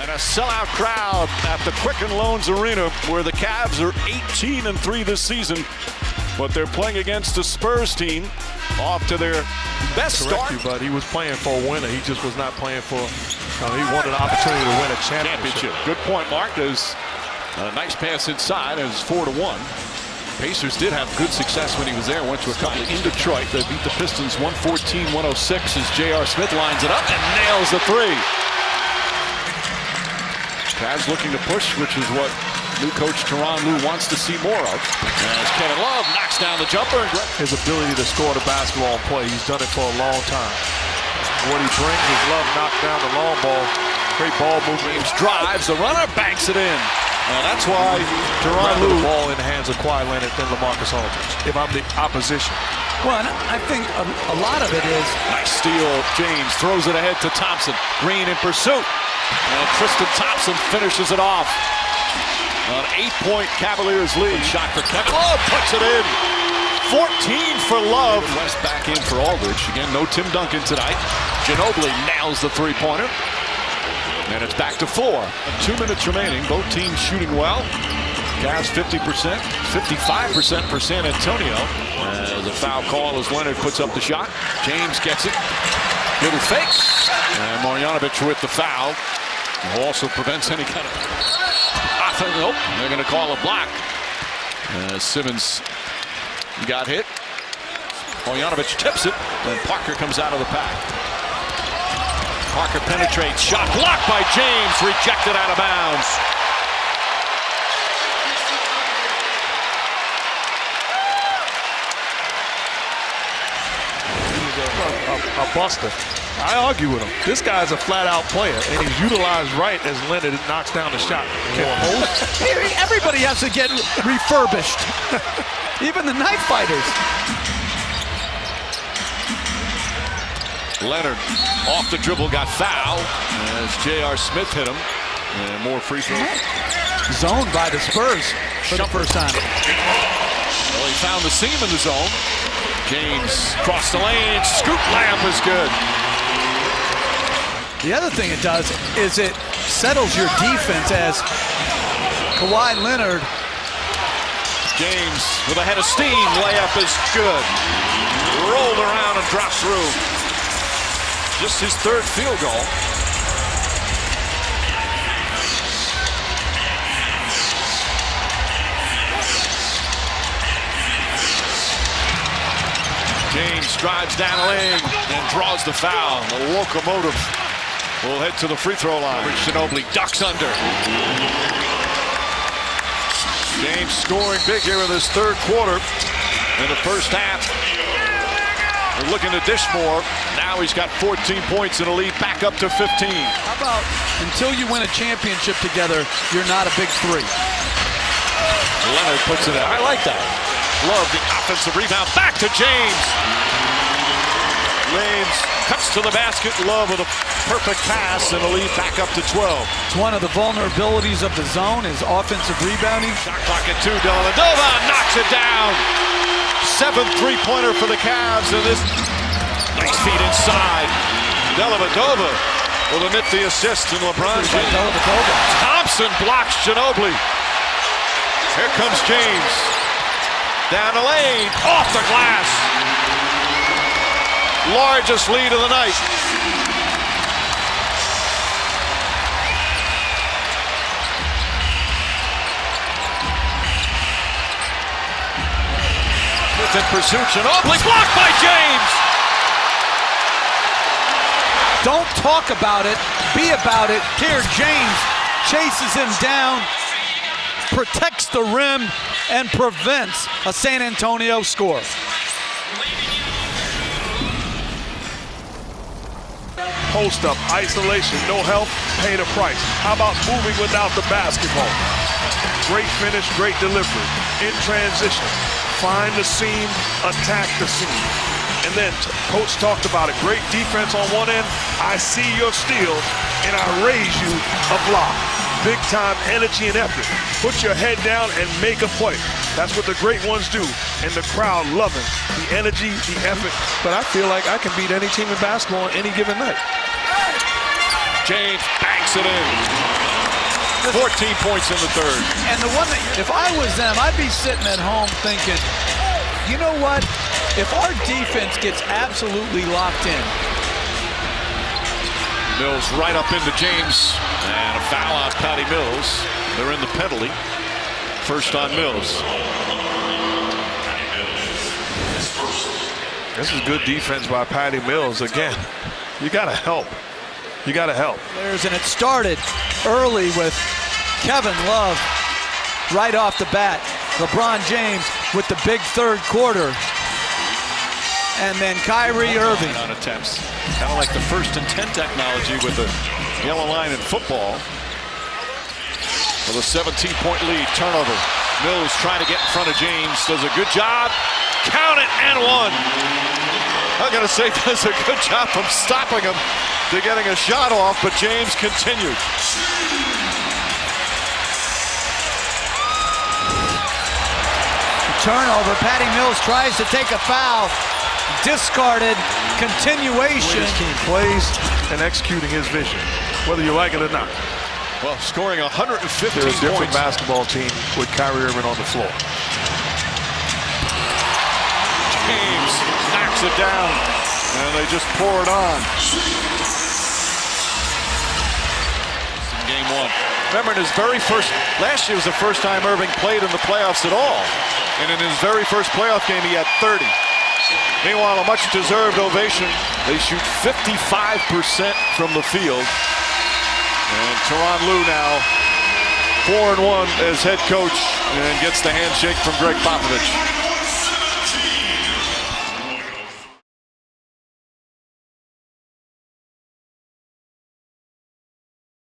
And a sellout crowd at the Quicken Loans Arena, where the Cavs are 18-3 this season, but they're playing against the Spurs team off to their best start. But he was playing for a winner. He just was not playing for. He wanted an opportunity to win a championship. Good point, Mark. There's a nice pass inside. It's 4-1. Pacers did have good success when he was there. Went to a couple in Detroit. They beat the Pistons 114-106 as J.R. Smith lines it up and nails the three. Cavs looking to push, which is what new coach Tyronn Lue wants to see more of. As Kevin Love knocks down the jumper. His ability to score the basketball and play, he's done it for a long time. What he brings is Love knocked down the long ball. Great ball movement. James drives, the runner banks it in. And that's why Tyronn Lue. The ball in the hands of Kawhi Leonard than LaMarcus Aldridge, if I'm the opposition. Well, and I think a lot of it is. Nice steal. James throws it ahead to Thompson. Green in pursuit. And Tristan Thompson finishes it off. An 8-point Cavaliers lead. Shot for Kevin Love, puts it in. 14 for Love. West back in for Aldridge. Again, no Tim Duncan tonight. Ginobili nails the three-pointer. And it's back to 4. 2 minutes remaining. Both teams shooting well. Cavs 50%, 55% for San Antonio. The foul call as Leonard puts up the shot. James gets it. Little fake. And Marjanovic with the foul. Also prevents any kind of offense. Nope, they're going to call a block. Simmons got hit. Marjanovic tips it, and Parker comes out of the pack. Parker penetrates, shot blocked by James, rejected out of bounds. A buster. I argue with him. This guy's a flat-out player, and he's utilized right as Leonard knocks down the shot. Everybody has to get refurbished. Even the knife fighters. Leonard off the dribble, got fouled as J.R. Smith hit him. And more free throws. Zoned by the Spurs for the first time. Well, he found the seam in the zone. James crossed the lane. Scoop layup is good. The other thing it does is it settles your defense as Kawhi Leonard. James with a head of steam. Layup is good. Rolled around and dropped through. Just his third field goal. James drives down the lane and draws the foul. The locomotive will head to the free throw line. Ginobili ducks under. James scoring big here in this third quarter. In the first half, they're looking to dish more. Now he's got 14 points in a lead, back up to 15. How about until you win a championship together, you're not a big three? Leonard puts it in. I like that. Love the offensive rebound. Back to James. Lanes cuts to the basket. Love with a perfect pass and a lead back up to 12. It's one of the vulnerabilities of the zone is offensive rebounding. Shot clock at 2. Dellavedova knocks it down. 7th three-pointer for the Cavs. And this nice feed inside. Dellavedova will admit the assist in LeBron. Thompson blocks Ginobili. Here comes James. Down the lane, off the glass. Largest lead of the night. In pursuit, Ginobili blocked by James. Don't talk about it, be about it. Here, James chases him down, protects the rim, and prevents a San Antonio score. Post up, isolation, no help, pay the price. How about moving without the basketball? Great finish, great delivery. In transition, find the seam, attack the seam. And then coach talked about it. Great defense on one end. I see your steal, and I raise you a block. Big time energy and effort. Put your head down and make a play. That's what the great ones do. And the crowd loving the energy, the effort. But I feel like I can beat any team in basketball on any given night. James banks it in. 14 points in the third. And the one that, if I was them, I'd be sitting at home thinking, you know what? If our defense gets absolutely locked in. Mills right up into James. And a foul on Patty Mills. They're in the penalty. First on Mills. This is good defense by Patty Mills. Again, you got to help. You got to help. And it started early with Kevin Love right off the bat. LeBron James with the big third quarter. And then Kyrie Irving. On attempts. Kind of like the 1st and 10 technology with the yellow line in football. With a 17-point lead. Turnover. Mills trying to get in front of James. Does a good job. Count it and one. I'm going to say does a good job from stopping him to getting a shot off, but James continued. Turnover. Patty Mills tries to take a foul. Discarded. Continuation. His team plays and executing his vision, whether you like it or not. Well, scoring 115 They're a different points. basketball team with Kyrie Irving on the floor. James knocks it down, and they just pour it on. Game one. Remember, in his very first, last year was the first time Irving played in the playoffs at all. And in his very first playoff game, he had 30. Meanwhile, a much-deserved ovation. They shoot 55% from the field. And Tyronn Lue now 4-1 as head coach and gets the handshake from Greg Popovich.